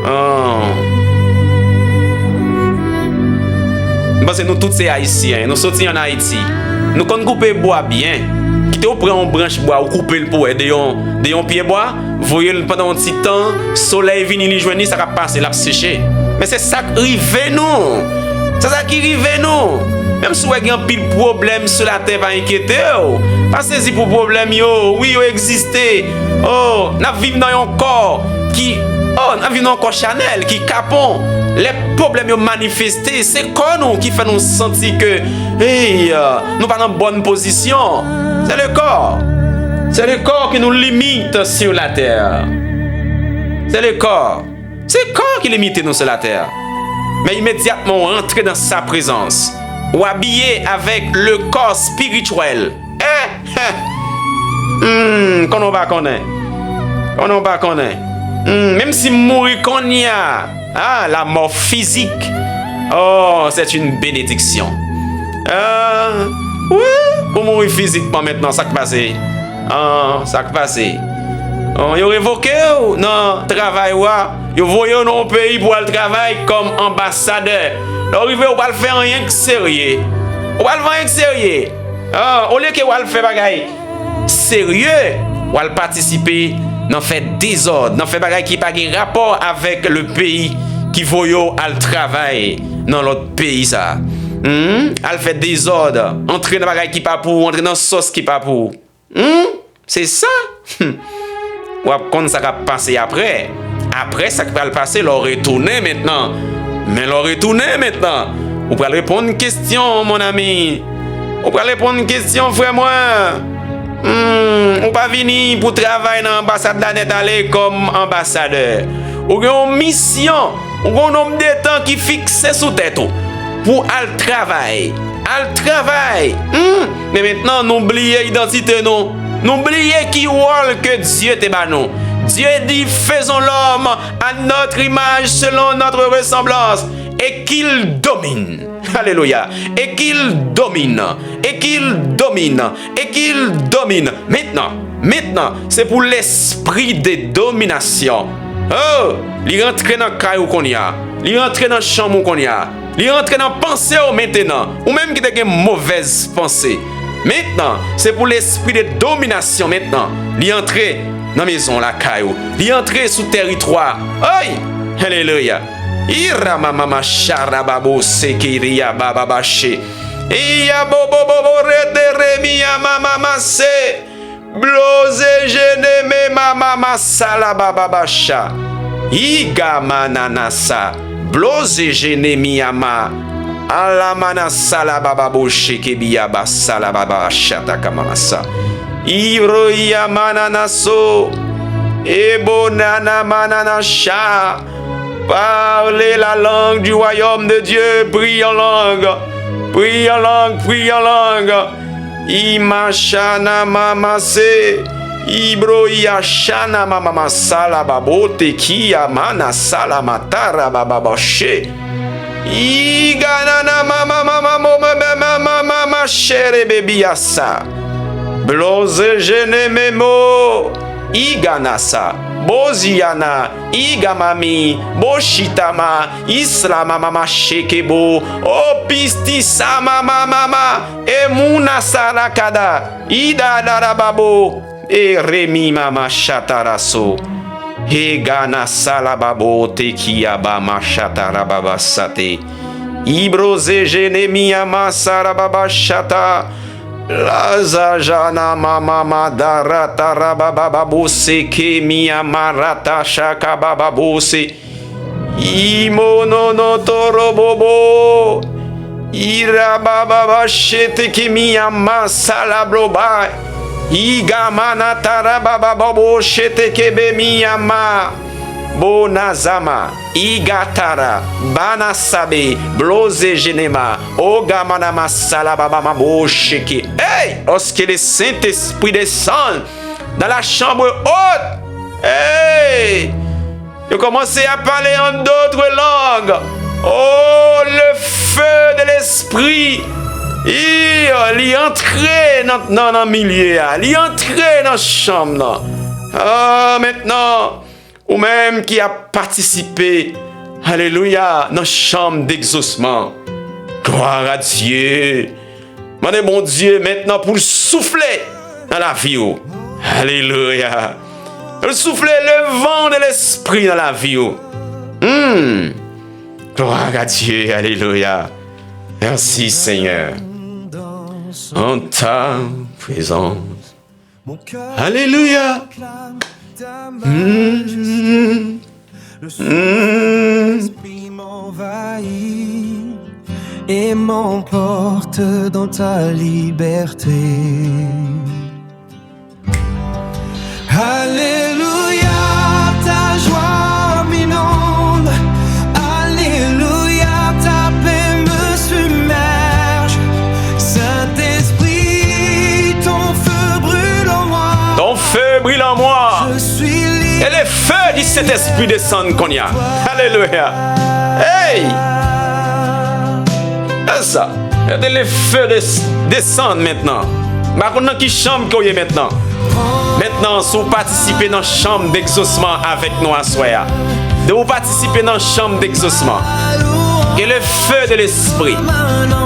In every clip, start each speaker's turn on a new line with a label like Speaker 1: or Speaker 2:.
Speaker 1: Oh. Parce que nous tous c'est haïtiens, nous sortis en Haïti. Nous qu'on couper bois bien. Qui te prend une branche bois ou couper le pour de un pied bois, voyez pendant un petit temps, soleil vient ni joindre, ça va passer la sécher. Mais c'est ça qui arrive nous. C'est ça qui arrive nous. Même si vous avez un pile problème sur la terre, pas inquiéter. Passez-y pour problème yo. Oui, yo existe. Oh, nous vivons dans un corps qui nous vivons dans un corps Chanel qui capon. Les problèmes manifestés, c'est quoi nous qui fait nous sentir que nous pas dans bonne position. C'est le corps. C'est le corps qui nous limite sur la terre. C'est le corps. C'est le corps qui limite nous sur la terre. Mais immédiatement entrer dans sa présence ou habillé avec le corps spirituel. Qu'on on va connaître. Qu'on on va connaître. Même si mourir qu'on y a, la mort physique, c'est une bénédiction. Oui, pour mourir physiquement maintenant, ça qui passe. Ça qui passe. Ils ont révoqué non travail ils voyé dans pays pour le travail comme ambassadeur. L'arrivée on va le faire rien que sérieux. On va le faire rien que sérieux. Au lieu que on va le faire bagaille sérieux, on va participer dans fait désordre, dans fait bagaille qui pas de rapport avec le pays qui voyo al travail dans l'autre pays ça. Al fait désordre, entrer dans bagaille qui pas pour, entrer dans sauce qui pas pour. C'est ça. Ou quand ça va passer après. Après ça va le passer, leur retourner maintenant. Mais leur retourner maintenant. Vous pouvez répondre une question mon ami. Vous pouvez répondre une question frère moi. On pas venir pour travailler dans l'ambassade d'Annette aller comme ambassadeur. Ou une mission, ou un nombre de temps qui fixe sous tête pour aller travailler. Al travail. Mais maintenant n'oubliez l'identité non. N'oubliez qui rôle que Dieu te bat nous. Dieu dit faisons l'homme à notre image selon notre ressemblance et qu'il domine. Alléluia. Et qu'il domine. Et qu'il domine. Et qu'il domine. Maintenant, c'est pour l'esprit de domination. Oh, il rentre dans le caillou qu'on y a. Il rentre dans la chambre qu'on y a. Il rentre dans la pensée maintenant. Ou même qui a une mauvaise pensée. Maintenant, c'est pour l'esprit de domination maintenant. Il entre dans la maison, la caillou. Il entre sous territoire. Aïe! Alléluia. Ira mama sharababo sekiria baba bache. Iya bobo bobo rederemia mama masse. Blose geneme mama masala baba bacha. Iga mananasa. Blose genemia ma. Alamana sala baba boche kebiya basala baba shata kamamasa. Iro ya mananaso. Ebonana mananasha. Parlez la langue du royaume de Dieu, prie en langue, prie en langue, prie en langue. Imashana mamase, ibro yashana mama sala babote kia mana sala matara bababoshe. Iganana mama chere baby asa. Blose jene memo, iganasa. Boziana, Igamami, Boshitama, Islama mama shekebo, Opistisama mama, Emuna sarakada, Ida darababo, Remi mama shataraso, Hegana salababo tekiaba mashatarababa sate, Ibroze genemiyama sarababa shata. Laza jana mama madarata rabababose ke miya marata shaka bababose imono no torobobo irabababa shete ke miya masala bloba igamana tarabababo shete ke be miya ma bonazama igatara banasabe bloze genema ogamana masala baba mabosheke. Hey, lorsque le Saint-Esprit descend dans la chambre haute, hey, il commence à parler en d'autres langues. Oh, le feu de l'esprit, il entrait dans le milieu, il entrait dans la chambre. Ah, maintenant ou même qui a participé, alléluia, dans la chambre d'exaucement. Gloire à Dieu. Demandez bon Dieu maintenant pour le souffler dans la vie. Alléluia. Le souffler le vent de l'esprit dans la vie. Gloire à Dieu. Alléluia. Merci Seigneur. En ta présence. Alléluia.
Speaker 2: L'esprit m'envahit et m'emporte dans ta liberté. Alléluia, ta joie m'inonde. Alléluia, ta paix me submerge. Saint-Esprit, ton feu brûle en moi.
Speaker 1: Ton feu brûle en moi.
Speaker 2: Je suis libre.
Speaker 1: Et le feu du Saint-Esprit descend qu'on y a. Alléluia. Hey! C'est ça. Et le feu descend maintenant. Maintenant qui chambre qu'on y est maintenant. Maintenant, si vous participez dans la chambre d'exaucement avec nous à soir, de vous participer dans la chambre d'exaucement, que le feu de l'esprit,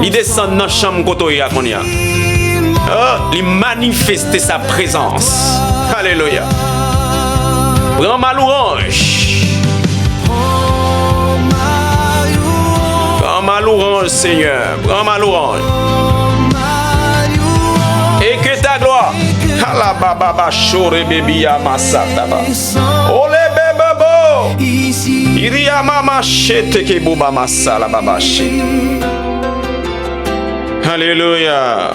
Speaker 1: il descend dans la chambre qu'on y a. Il manifeste sa présence. Alléluia. Prends ma louange. Prends ma louange, Seigneur. Prends ma louange. Et que ta gloire. Alababa shore baby ya masataba. Ole bebebo. Iria mama shete ke buba masala baba she. Alléluia.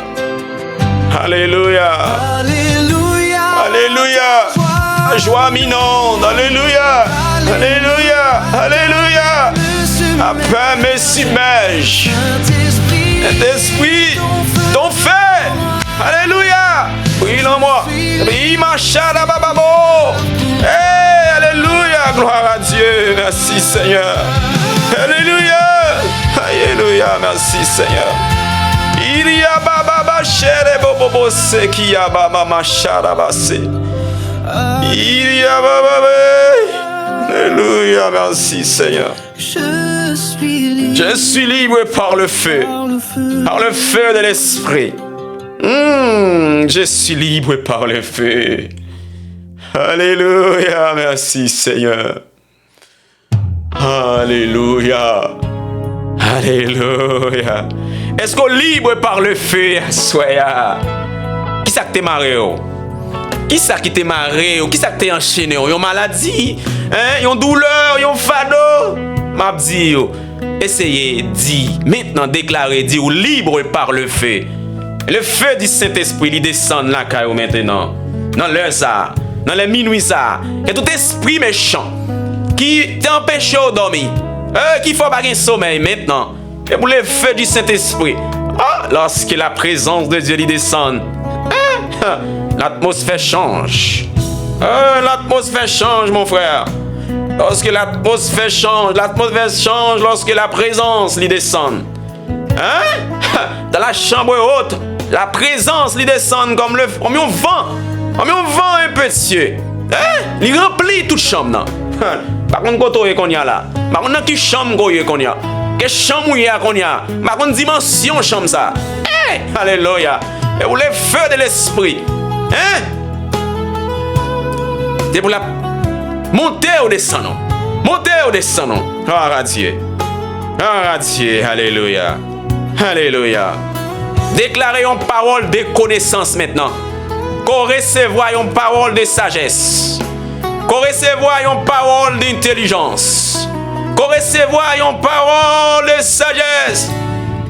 Speaker 1: Alléluia. Alléluia. La joie m'inonde. Alléluia. Alléluia. Alléluia. La paix me submerge. Saint-Esprit, ton feu. Alléluia. Brille en moi. Brille ma chara bababo. Hey, alléluia. Gloire à Dieu. Merci Seigneur. Alléluia. Alléluia. Merci Seigneur. Iria baba chere bobo se qui a baba ma chara basse. Iria baba. Alléluia. Merci Seigneur. Je suis libre par le feu. Par le feu de l'esprit. Je suis libre par le feu. Alléluia, merci Seigneur. Alléluia. Alléluia. Est-ce qu'on est libre par le feu, soya? Qui ça que t'es marré? Qui ça qui t'es marré? Qui ça que t'es enchaîné? Yon maladie? Yon douleur? Yon fado? M'a dit, essayez, dit, maintenant déclarez, dit, ou libre par le feu. Le feu du Saint-Esprit, il descend là, caillou maintenant. Dans l'heure ça, dans les minuit ça. Et tout esprit méchant qui t'empêche de dormir, qui faut pas un sommeil maintenant. Et pour le feu du Saint-Esprit, lorsque la présence de Dieu il descend, l'atmosphère change. L'atmosphère change, mon frère. Lorsque l'atmosphère change lorsque la présence lui descend. Dans la chambre haute, la présence lui descend comme un vent impétueux. Il remplit toute chambre. Par contre, quand on y a là, par contre, qui chambre qu'on y a, quelle chambre il y a qu'on y a, par contre, dimension chambre ça. Alléluia. Et pour le feu de l'esprit, c'est pour la monter ou descendre. Monter ou descendre. Gloire à Dieu. Gloire à Dieu. Alléluia. Alléluia. Déclarez une parole de connaissance maintenant. Qu'on recevoir une parole de sagesse. Qu'on recevoir une parole d'intelligence. Qu'on recevoir une parole de sagesse.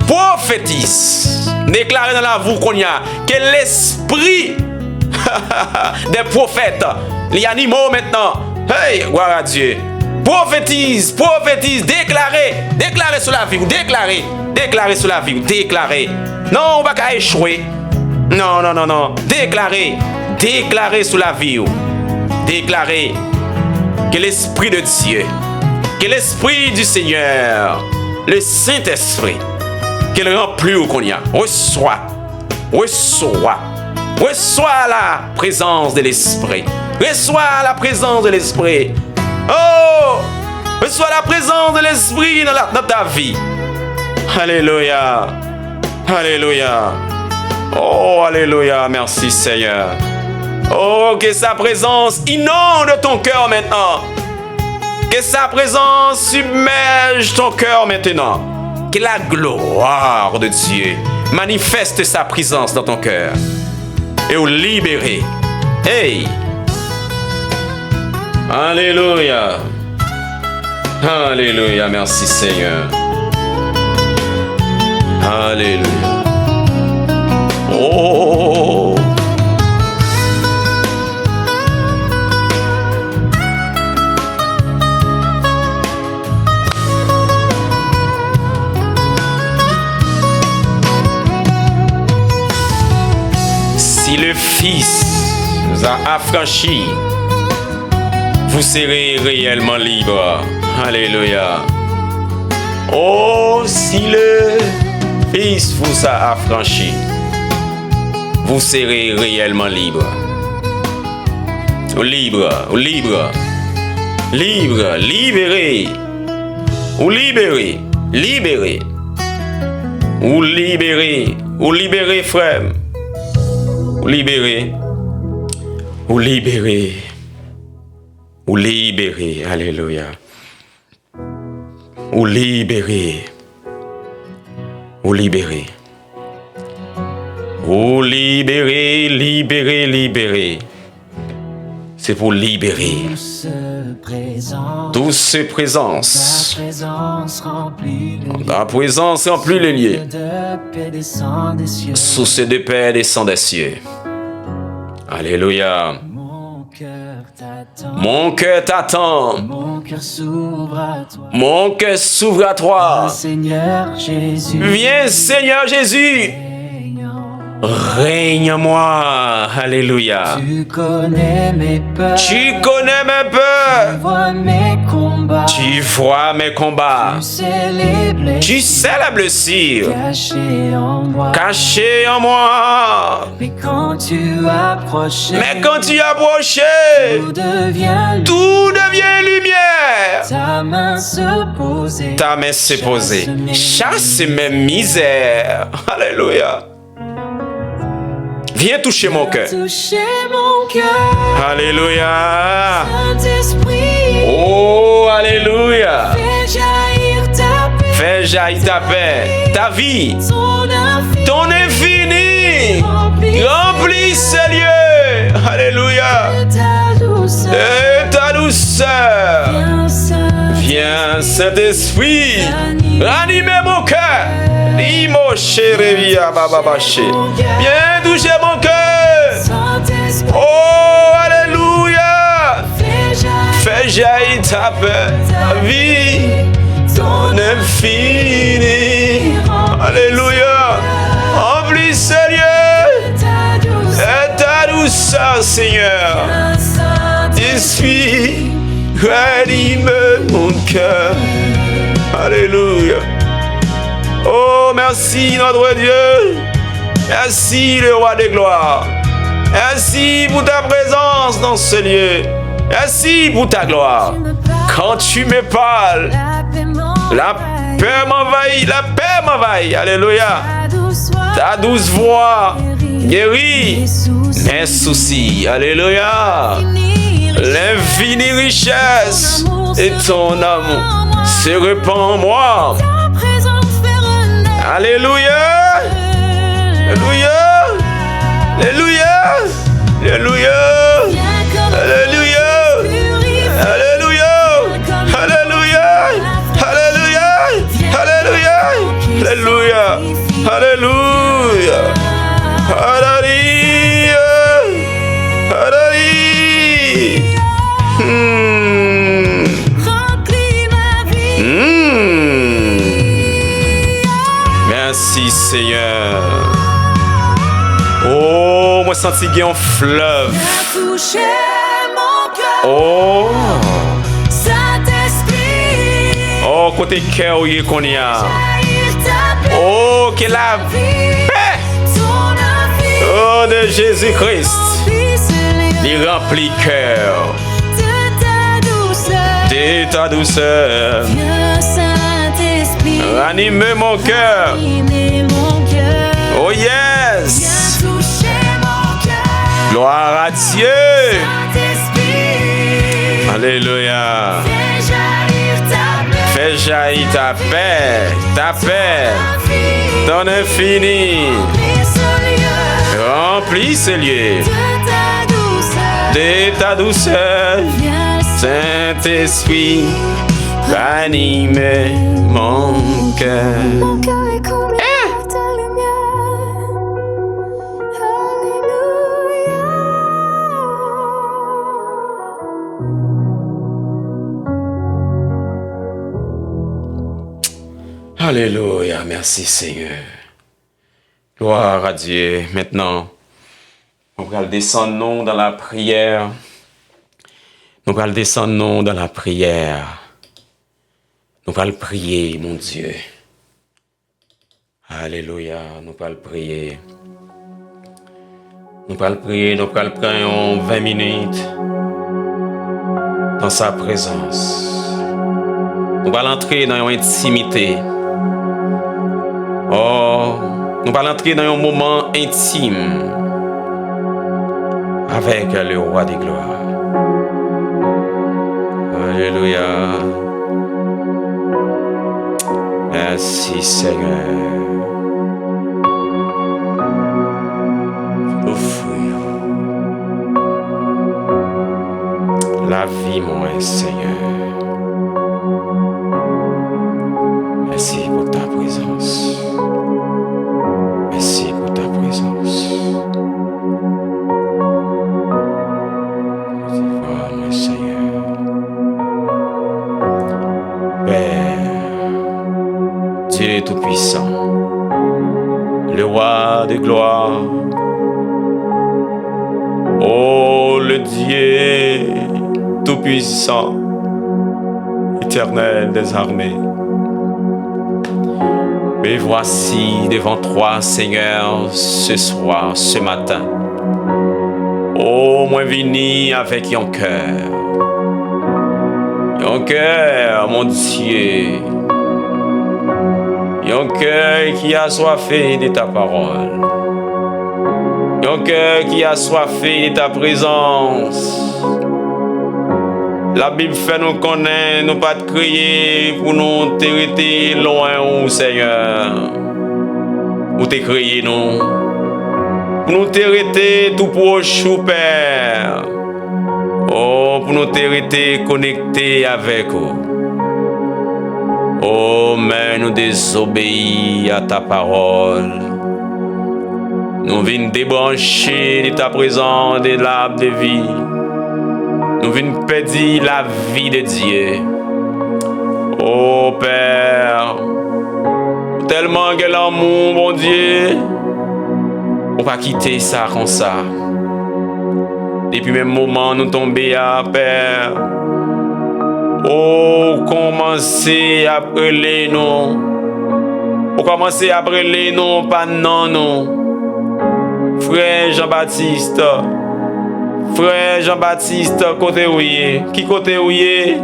Speaker 1: Prophétise. Déclarez dans la voix qu'on y a que l'esprit des prophètes, les animaux maintenant. Hey, gloire à Dieu. Prophétise, déclarez sur la vie, déclarez sur la vie, déclarez. Non, on va pas échouer. Non. Déclarez sur la vie. Déclarez que l'Esprit de Dieu, que l'Esprit du Seigneur, le Saint-Esprit, qu'il remplit au qu'on y a, reçoit la présence de l'Esprit. Reçois la présence de l'Esprit. Oh, reçois la présence de l'Esprit dans ta vie. Alléluia. Alléluia. Oh, alléluia. Merci Seigneur. Oh, que sa présence inonde ton cœur maintenant. Que sa présence submerge ton cœur maintenant. Que la gloire de Dieu manifeste sa présence dans ton cœur. Et au libérer. Hey! Alléluia. Alléluia. Merci Seigneur. Alléluia. Oh! Si le Fils nous a affranchis, vous serez réellement libre. Alléluia. Oh, si le Fils vous a affranchis, vous serez réellement libre. Libre, libre, libre, libéré. Ou libéré, libéré. Ou libéré, frère. Ou libéré. Ou libéré. Ou libéré. Alléluia. Ou libéré. Ou libéré. Ou libéré, libéré, libéré. C'est pour libérer. Douce présence. Ta présence remplit les lieux. Source de paix descend des cieux. Alléluia. Mon cœur t'attend.
Speaker 2: Mon cœur s'ouvre à toi.
Speaker 1: Mon cœur s'ouvre à toi.
Speaker 2: Seigneur Jésus.
Speaker 1: Viens, Seigneur Jésus. Règne en moi. Alléluia.
Speaker 2: Tu connais mes peurs.
Speaker 1: Tu connais mes peurs.
Speaker 2: Tu vois mes combats.
Speaker 1: Tu vois mes combats.
Speaker 2: Tu sais les blessures.
Speaker 1: Tu sais la blessure
Speaker 2: Cachées en moi.
Speaker 1: cachée en moi.
Speaker 2: Mais quand tu approches.
Speaker 1: Mais quand tu approches,
Speaker 2: Tout devient
Speaker 1: tout devient lumière.
Speaker 2: Ta main se posée.
Speaker 1: Ta main s'est posée. Chasse mes misères. Alléluia. Viens toucher mon cœur.
Speaker 2: Toucher mon cœur.
Speaker 1: Alléluia.
Speaker 2: Saint-Esprit.
Speaker 1: Oh, alléluia.
Speaker 2: Fais jaillir ta paix.
Speaker 1: Fais jaillir ta paix, ta vie, ton infini. Remplis ces lieux. Alléluia. Et ta douceur. Viens, Saint-Esprit, ranimer mon cœur. Limo chérevia bababaché. Viens toucher mon cœur. Oh, alléluia. Fais jaillir ta paix, ta vie, ton infini. Alléluia. Remplis ces lieux. Et ta douceur, Seigneur. Esprit, ranime mon cœur. Alléluia. Oh, merci notre Dieu. Merci le roi des gloires. Merci pour ta présence dans ce lieu. Merci pour ta gloire. Quand tu me parles, la paix m'envahit, la paix m'envahit. Alléluia. Ta douce voix guérit mes soucis. Alléluia. L'infinie richesse et ton amour se répand en moi. Alléluia. Alléluia. Alléluia. Alléluia. Alléluia. Alléluia. Alléluia. Alléluia. Alléluia. Alléluia. Alléluia. Alléluia. Merci Seigneur. Oh, moi senti qu'il y a un fleuve. Oh. Oh, côté cœur qu'on y a. Oh, que la paix. Oh, de Jésus-Christ. Il remplit cœur. ta douceur.
Speaker 2: Viens Saint-Esprit,
Speaker 1: Ranime mon cœur.
Speaker 2: animer mon cœur.
Speaker 1: Oh yes.
Speaker 2: Viens toucher mon cœur.
Speaker 1: Gloire à Dieu.
Speaker 2: Saint-Esprit,
Speaker 1: Alléluia.
Speaker 2: fais jaillir ta paix.
Speaker 1: Fais jaillir ta paix. Ta paix. Ton infini. Remplis ce lieu de ta douceur. Saint-Esprit, ranime mon cœur.
Speaker 2: Mon cœur est comblé par ta lumière. Alléluia.
Speaker 1: Alléluia, merci Seigneur. Gloire à Dieu. Maintenant, on va descendre nous dans la prière. Nous allons descendre nous dans la prière. Nous allons prier, mon Dieu. Alléluia, nous allons prier. Nous allons prier, nous allons prendre 20 minutes dans sa présence. Nous allons entrer dans une intimité. Oh, nous allons entrer dans un moment intime avec le roi des gloires. Alléluia. Merci Seigneur. La vie, mon Seigneur. Merci pour ta présence. Merci pour ta présence. Merci, mon Seigneur. Père, Dieu Tout-Puissant, le roi de gloire, oh le Dieu Tout-Puissant, éternel des armées. Mais voici devant toi, Seigneur, ce soir, ce matin. Oh, moi vini avec un cœur. Un cœur, mon Dieu. Un cœur qui a soifé de ta parole. Un cœur qui a soifé de ta présence. La Bible fait nous connaître, nous pas de crier pour nous t'arrêter loin, Seigneur. Pour te crier, nous. Pour nous t'arrêter tout proche, Père. Oh, pour nous t'arrêter connectés avec vous. Oh, mais nous désobéir à ta parole. Nous venons débrancher de ta présence de l'arbre de vie. Nous venons perdre la vie de Dieu. Oh Père, tellement que l'amour, mon Dieu, on va quitter ça comme ça. Depuis le même moment, nous tombons à Père. Oh, commencez à brûler nous. Oh, commencez à brûler nous, pas non, nous. Frère Jean-Baptiste. Frère Jean-Baptiste, côté où il est? Qui côté où il est?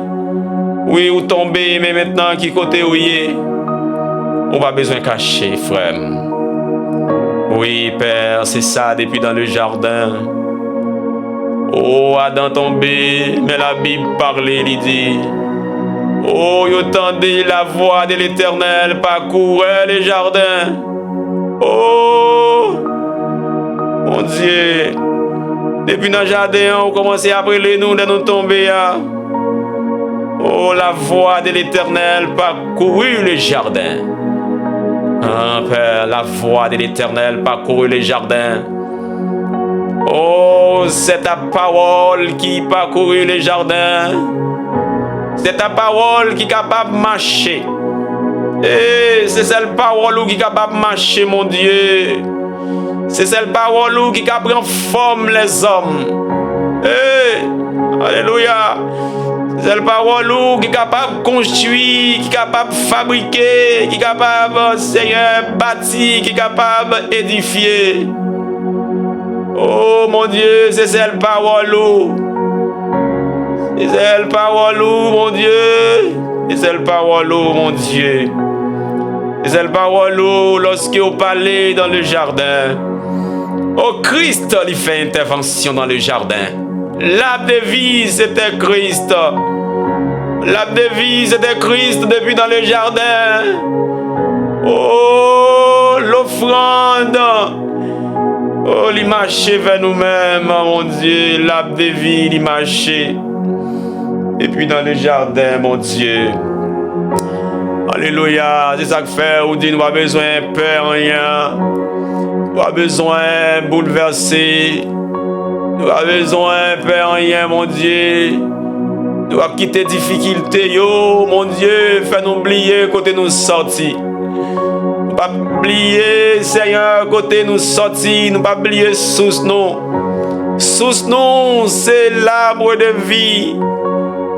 Speaker 1: Oui, où tomber, mais maintenant, qui côté où il est? On va besoin cacher, frère. Oui, Père, c'est ça depuis dans le jardin. Oh, Adam tombé, mais la Bible parlait, il dit. Oh, il entendait la voix de l'Éternel parcourir les jardins. Oh, mon Dieu. Depuis dans le jardin, on commence à brûler nous de nous tomber. Oh, la voix de l'Éternel parcourut le jardin. Ah, Père, la voix de l'Éternel parcourut le jardin. Oh, c'est ta parole qui parcourut le jardin. C'est ta parole qui est capable de marcher. Et c'est cette parole qui est capable de marcher, mon Dieu. C'est cette parole qui a pris en forme les hommes. Hey, alléluia. C'est cette parole qui est capable de construire, qui est capable de fabriquer, qui est capable, Seigneur, bâtir, qui est capable d'édifier. Oh mon Dieu, c'est cette parole. Et c'est la parole, mon Dieu. Et c'est la parole, mon Dieu. Et c'est la parole, lorsque vous parlez dans le jardin. Oh, Christ, il fait intervention dans le jardin. L'arbre de vie, c'était Christ. L'arbre de vie, c'était Christ depuis dans le jardin. Oh, l'offrande. Oh, il marchait vers nous-mêmes, mon Dieu. L'arbre de vie, il marchait. Et puis dans le jardin, mon Dieu. Alléluia. C'est ça que fait. On dit, nous n'avons pas besoin de peur, rien. Nous n'avons pas besoin de bouleverser. Nous n'avons pas besoin de peur, rien, mon Dieu. Nous avons quitté les difficultés, yo, mon Dieu. Fais-nous oublier côté nous sortir. Nous pas oublier, Seigneur, côté nous sortir. Nous pas oublier sous nous. Sous nous, c'est l'arbre de vie.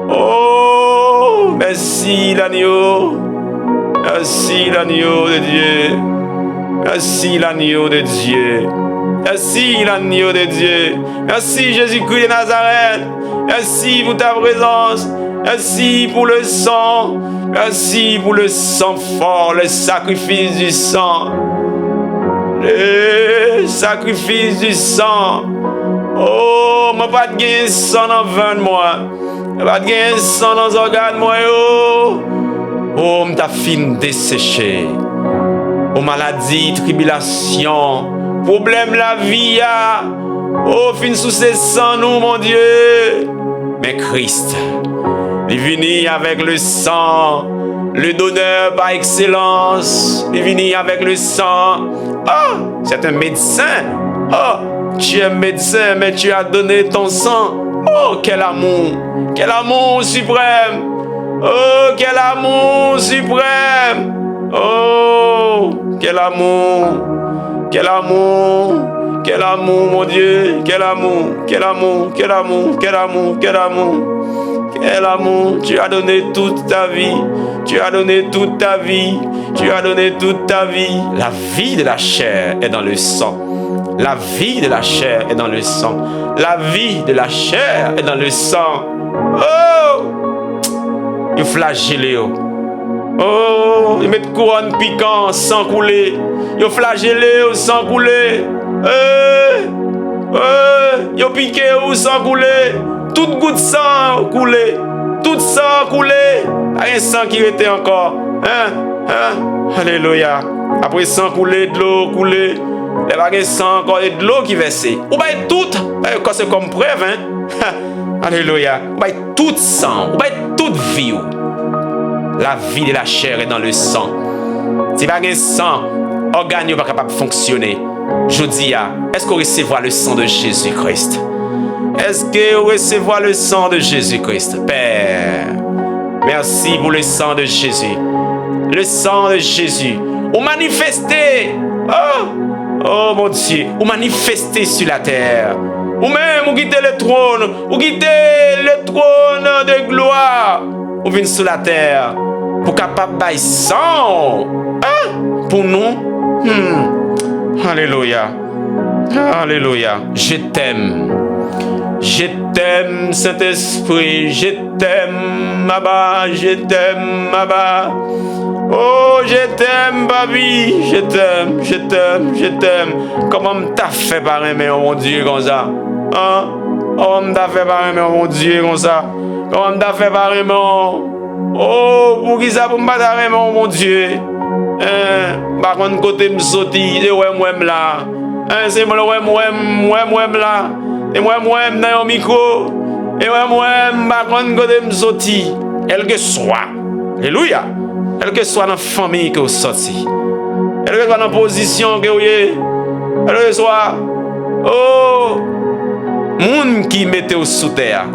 Speaker 1: Oh, merci l'agneau. Merci l'agneau de Dieu. Merci l'agneau de Dieu. Merci l'agneau de Dieu. Merci Jésus-Christ de Nazareth. Merci pour ta présence. Merci pour le sang. Merci pour le sang fort, le sacrifice du sang. Le sacrifice du sang. Oh, je ne pas de gagner sang dans le vin de moi. Je ne pas de gagner sang dans les organes de moi. Oh, je t'ai fin desséché. Oh, maladie, tribulation, problème la vie. Oh, fin sous ces sangs, nous, mon Dieu. Mais Christ, il est venu avec le sang, le donneur par excellence. Il est venu avec le sang. Oh, c'est un médecin. Oh, tu es un médecin, mais tu as donné ton sang. Oh, quel amour suprême. Oh, quel amour suprême. Oh, quel amour. Quel amour. Quel amour, mon Dieu. Quel amour. Quel amour. Quel amour. Quel amour. Quel amour. Quel amour. Tu as donné toute ta vie. Tu as donné toute ta vie. Tu as donné toute ta vie. La vie de la chair est dans le sang. La vie de la chair est dans le sang. La vie de la chair est dans le sang. Oh! Il flagelle. Oh! Il met couronne piquant, sang coulé. Il flagelle, sang coulé. Il piqué ou sang coulé. Toute goutte sang coulé. Tout sang coulé. Rien sang qui était encore. Alléluia. Après sang coulé, de l'eau coulé. Il n'y a pas sang encore de l'eau qui verse. Ou bien tout, quand c'est comme preuve, alléluia. Ou bien tout sang, ou bien toute vie. La vie de la chair est dans le sang. Si il n'y a pas sang, organe n'est pas capable de fonctionner. Je dis, est-ce qu'on recevra le sang de Jésus-Christ? Est-ce qu'on recevra le sang de Jésus-Christ? Père, merci pour le sang de Jésus. Le sang de Jésus. Ou manifester. Oh mon Dieu, ou manifester sur la terre. Ou même, ou quitter le trône. Ou quitter le trône de gloire. Ou venir sur la terre. Pour capable de sang. Pour nous. Alléluia. Alléluia. Je t'aime. Je t'aime, Saint-Esprit. Je t'aime, Abba. Je t'aime, Abba. Oh, je t'aime, baby. Je t'aime, je t'aime, je t'aime. Comment t'as fait par aimer, mon Dieu, comme ça? Comment t'as fait par aimer, mon Dieu, comme ça? Comment t'as fait par aimer? Oh, pour qui ça, pour me battre, mon Dieu? Par contre, côté me sauter, c'est moi là. C'est moi là. Et moi dans le micro. Et moi, par contre, côté me sauter. Quel que soit. Alléluia. Quel que soit dans la famille que vous sortez. Quel que soit dans la position que vous êtes. Quel que soit. Oh, monde qui mettez sous terre.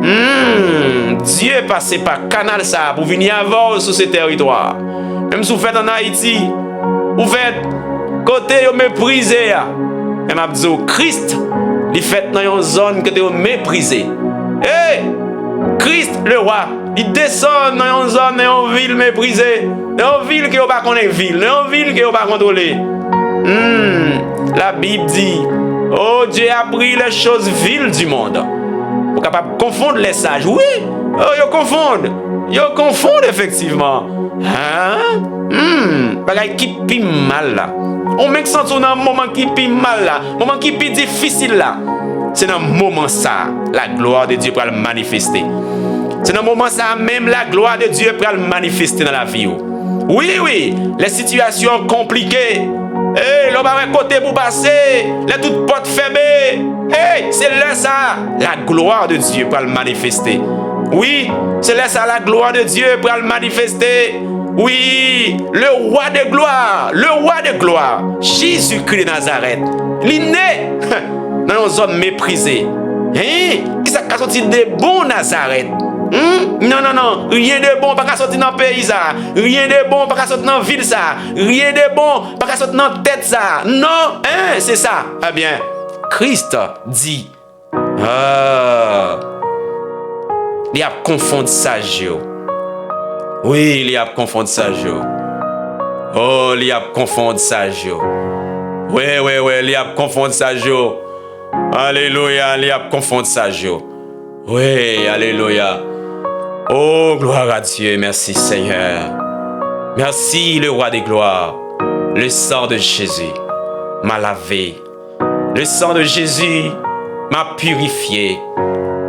Speaker 1: Dieu est passé par canal ça pour venir avant sur ce territoire. Même si vous faites en Haïti, vous faites côté méprisé. Et m'a dit Christ, il fait dans une zone que vous méprisez. Christ le roi, il descend dans une zone, dans une ville méprisée, dans une ville qui vous pas connaître ville, dans une ville qui vous pas contrôler. La Bible dit, oh Dieu a pris les choses viles du monde Ou capable de confondre les sages. Oui, ils confondent. Ils confondent effectivement. Hein? Bagay qui pi mal là. On met sens dans un moment qui pi mal là. Moment qui pi difficile là. C'est dans le moment ça, la gloire de Dieu pour le manifester. C'est dans le moment ça, même la gloire de Dieu pour le manifester dans la vie. Oui, les situations compliquées. L'on va un côté pour passer, les toutes portes fermées. C'est là ça, la gloire de Dieu pour le manifester. Oui, c'est là ça, la gloire de Dieu pour le manifester. Oui, le roi de gloire, Jésus-Christ de Nazareth, il est né dans une zone méprisée. Qui ça a sorti de bon Nazareth? Non, rien de bon pas sortir dans le pays ça. Rien de bon pas sortir dans la ville ça. Rien de bon pas sortir dans la tête ça. Non, c'est ça. Eh bien, Christ dit, il a confondu sage. Oui, il a confondu sage. Oh, il a confondu sage. Oui, il a confondu sage. Alléluia, il a confondu sage. Oui, alléluia. Oh, gloire à Dieu, merci Seigneur. Merci le roi des gloires. Le sang de Jésus m'a lavé. Le sang de Jésus m'a purifié.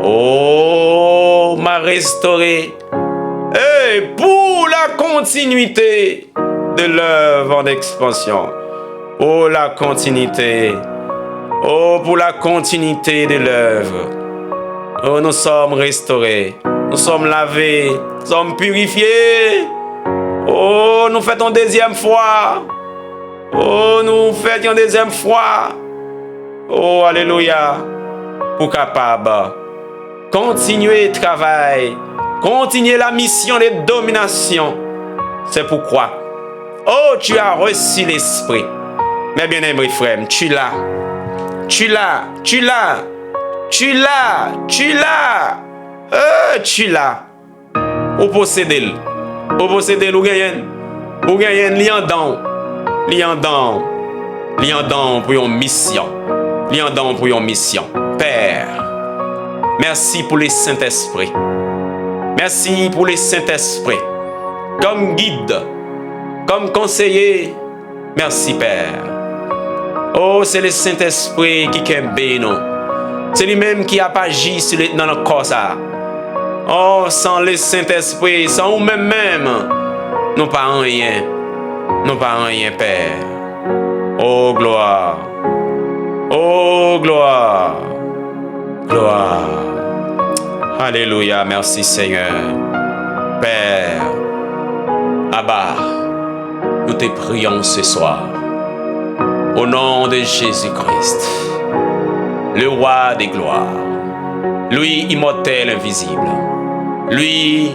Speaker 1: Oh, m'a restauré. Et pour la continuité de l'œuvre en expansion. Oh, la continuité. Oh, pour la continuité de l'œuvre. Oh, nous sommes restaurés. Nous sommes lavés. Nous sommes purifiés. Oh, nous faisons une deuxième fois. Oh, nous faisons une deuxième fois. Oh, alléluia. Pour capable continuer le travail. Continuer la mission de domination. C'est pourquoi. Oh, tu as reçu l'esprit. Mes bien-aimés frères, tu l'as. Tu l'as. Ou possédez-le. Ou gagnez liandon pour une mission. Père, merci pour le Saint-Esprit. Merci pour le Saint-Esprit. Comme guide, comme conseiller. Merci, Père. Oh, c'est le Saint-Esprit qui aime nous. C'est lui-même qui a agi dans le corps. Oh, sans le Saint-Esprit, sans nous-mêmes, nous pas rien. Nous pas rien, Père. Oh, gloire. Oh, gloire. Gloire. Alléluia, merci Seigneur. Père, Abba, nous te prions ce soir. Au nom de Jésus-Christ, le roi des gloires, lui immortel invisible, lui,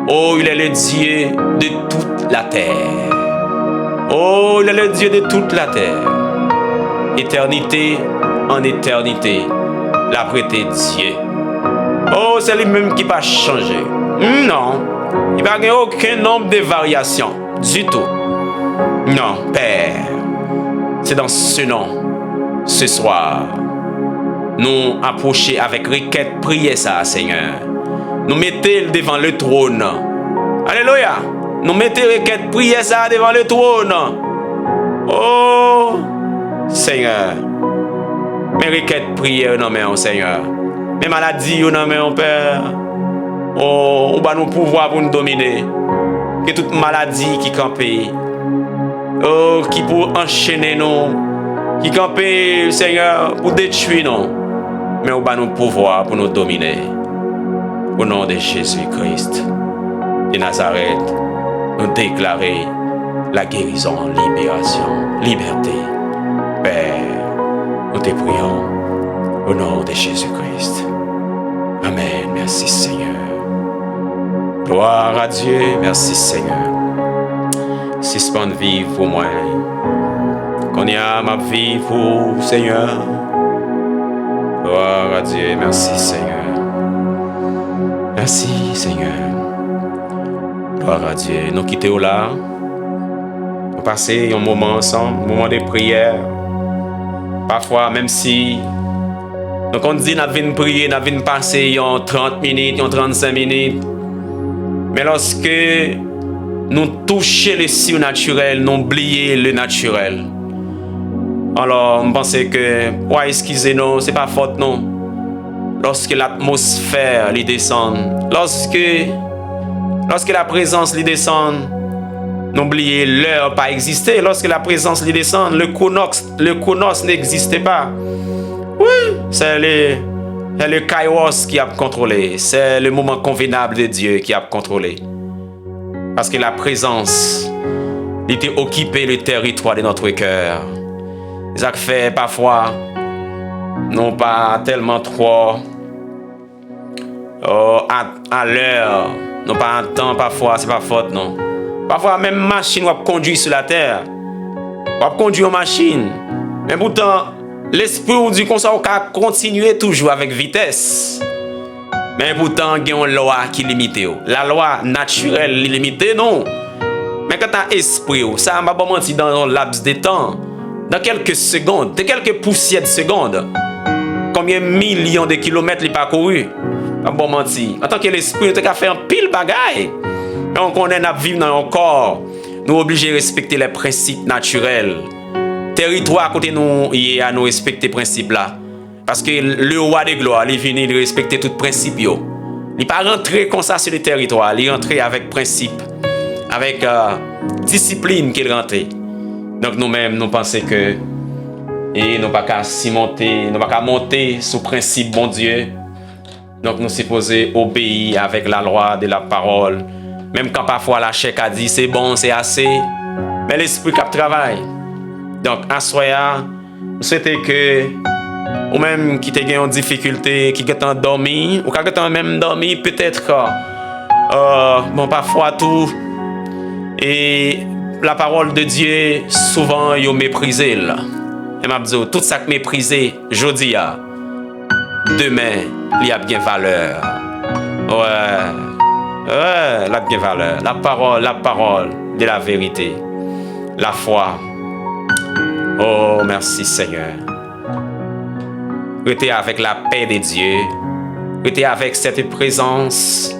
Speaker 1: oh, il est le Dieu de toute la terre. Oh, il est le Dieu de toute la terre. Éternité en éternité, la prêté Dieu. Oh, c'est lui-même qui va changer. Non, il n'y a aucun nombre de variations du tout. Non, Père, c'est dans ce nom, ce soir, nous approcher avec requête, prier ça, Seigneur. Nous mettons devant le trône. Alléluia. Nous mettons requête, prier ça devant le trône. Oh, Seigneur. Mes requêtes, prières, non, mais, Seigneur. Mes maladies, non, mais, Père. Oh, on va nous pouvoir pour nous dominer. Que toute maladie qui campe, oh, qui pour enchaîner nous, qui campe, Seigneur, pour détruire nous, mais on va nous pouvoir pour nous dominer. Au nom de Jésus-Christ de Nazareth, nous déclarer la guérison, libération, liberté. Père, nous te prions au nom de Jésus-Christ. Amen. Merci Seigneur. Gloire à Dieu. Merci Seigneur. Suspendre vivre pour moi. Qu'on y a ma vie pour Seigneur. Gloire à Dieu. Merci Seigneur. Merci Seigneur. Gloire à Dieu. Nous quittons là. Nous passons un moment ensemble, un moment de prière. Parfois, même si Donc on dit, nous venons prier, nous venons passer en 30 minutes, en 35 minutes. Mais lorsque nous touchons le surnaturel, nous oublions le naturel. Alors, je pense que, ouais, excusez-nous, c'est pas faute, non. Lorsque l'atmosphère lui descend, lorsque la présence lui descend, n'oubliez l'heure pas exister. Lorsque la présence lui descend, le chronos n'existait pas. Oui, c'est le kairos qui a contrôlé. C'est le moment convenable de Dieu qui a contrôlé. Parce que la présence était occupée le territoire de notre cœur. Ça fait parfois, non pas tellement trop à l'heure, non pas un temps parfois, c'est pas faute, non. Parfois même machine va conduire sur la terre, va conduire une machine, mais pourtant l'esprit du conseil va continuer toujours avec vitesse. Mais pourtant il y a une loi qui limite. La loi naturelle est limitée, non. Mais quand tu as esprit, ça va pas mentir dans un laps de temps. Dans quelques secondes, dans quelques poussières de secondes, combien de millions de kilomètres il parcouru? Pas bon mentir. En tant que l'esprit, nous avons fait un pile bagaille. Et on connaît à vivre dans un corps. Nous obligés de respecter les principes naturels. Territoire à côté nous, il y a nous respecter les principes là. Parce que le roi de gloire, il vient de respecter tout principe. Il n'est pas rentré comme ça sur le territoire. Il est rentré avec principe, avec discipline qu'il est rentré. Donc nous-mêmes, nous pensons que et nous pas qu'à s'y monter, nous pas qu'à monter sous principe bon Dieu. Donc nous supposons obéir avec la loi de la parole. Même quand parfois la chair a dit c'est bon, c'est assez, mais l'esprit qui travaille. Donc à soya, nous souhaitons que ou même qui te en difficulté, qui est endormi, ou qui est même dormi peut-être bon parfois tout et la parole de Dieu, souvent, il méprisé. Et m'a dit, tout ça que méprisé, jodi a, demain, il y a bien valeur. Ouais, il a bien valeur. La parole de la vérité. La foi. Oh, merci Seigneur. Restez avec la paix de Dieu. Restez avec cette présence.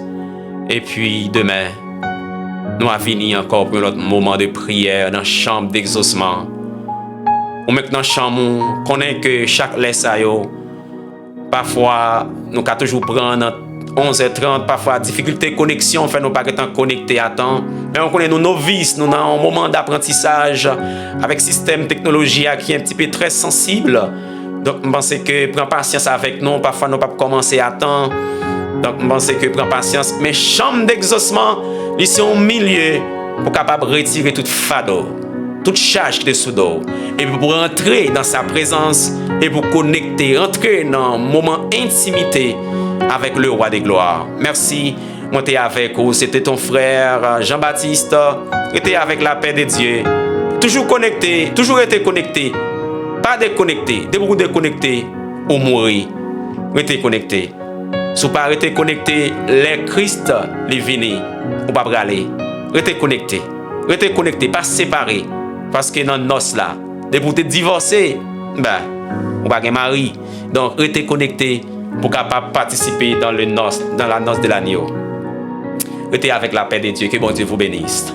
Speaker 1: Et puis, demain, nous avons fini encore pour notre moment de prière dans la chambre d'exaucement. Ou même dans la chambre, on connaît que chaque laisse parfois, nous avons toujours prendre 11h30, parfois difficulté de connexion, fait nous pas être connectés à temps. Mais on connaît nos novices, nous avons un moment d'apprentissage avec système technologie qui est un petit peu très sensible. Donc, je pense que prends patience avec nous, parfois nous ne pouvons pas commencer à temps. Donc, je pense que prends patience. Mais chambre d'exaucement, ici au milieu, pour capable retirer toute fado, toute charge qui est sous dos. Et pour entrer dans sa présence et pour connecter, entrer dans un moment d'intimité avec le roi des gloires. Merci, moi t'es avec vous. C'était ton frère Jean-Baptiste. Était avec la paix de Dieu. Toujours connecté, toujours été connecté. Pas déconnecté, beaucoup déconnecté ou mourir. Restez connecté. Si vous ne restez connecté, les Christ les vini ou pas braler. Restez connecté, pas séparé. Parce que dans nos là, dès que vous êtes divorcé, vous pas de mari. Donc restez connecté pour capable participer dans le noce, dans la noce de l'agneau. Restez avec la paix de Dieu, que bon Dieu vous bénisse.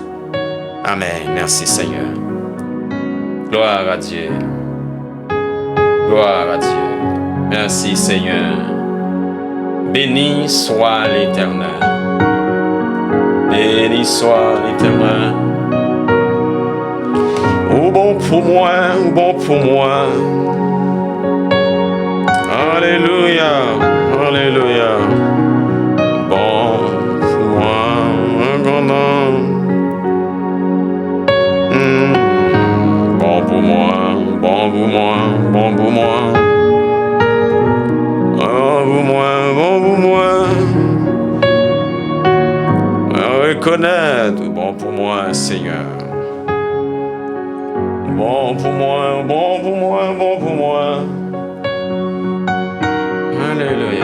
Speaker 1: Amen. Merci Seigneur. Gloire à Dieu. Gloire à Dieu. Merci Seigneur. Béni soit l'Éternel. Béni soit l'Éternel. Ou bon pour moi, ou bon pour moi. Alléluia, alléluia. Bon pour moi, un grand homme. Bon pour moi, bon pour moi, bon pour moi. Bon pour moi, bon pour moi. Reconnaître, bon pour moi, Seigneur. Bon pour moi, bon pour moi, bon pour moi. Alléluia.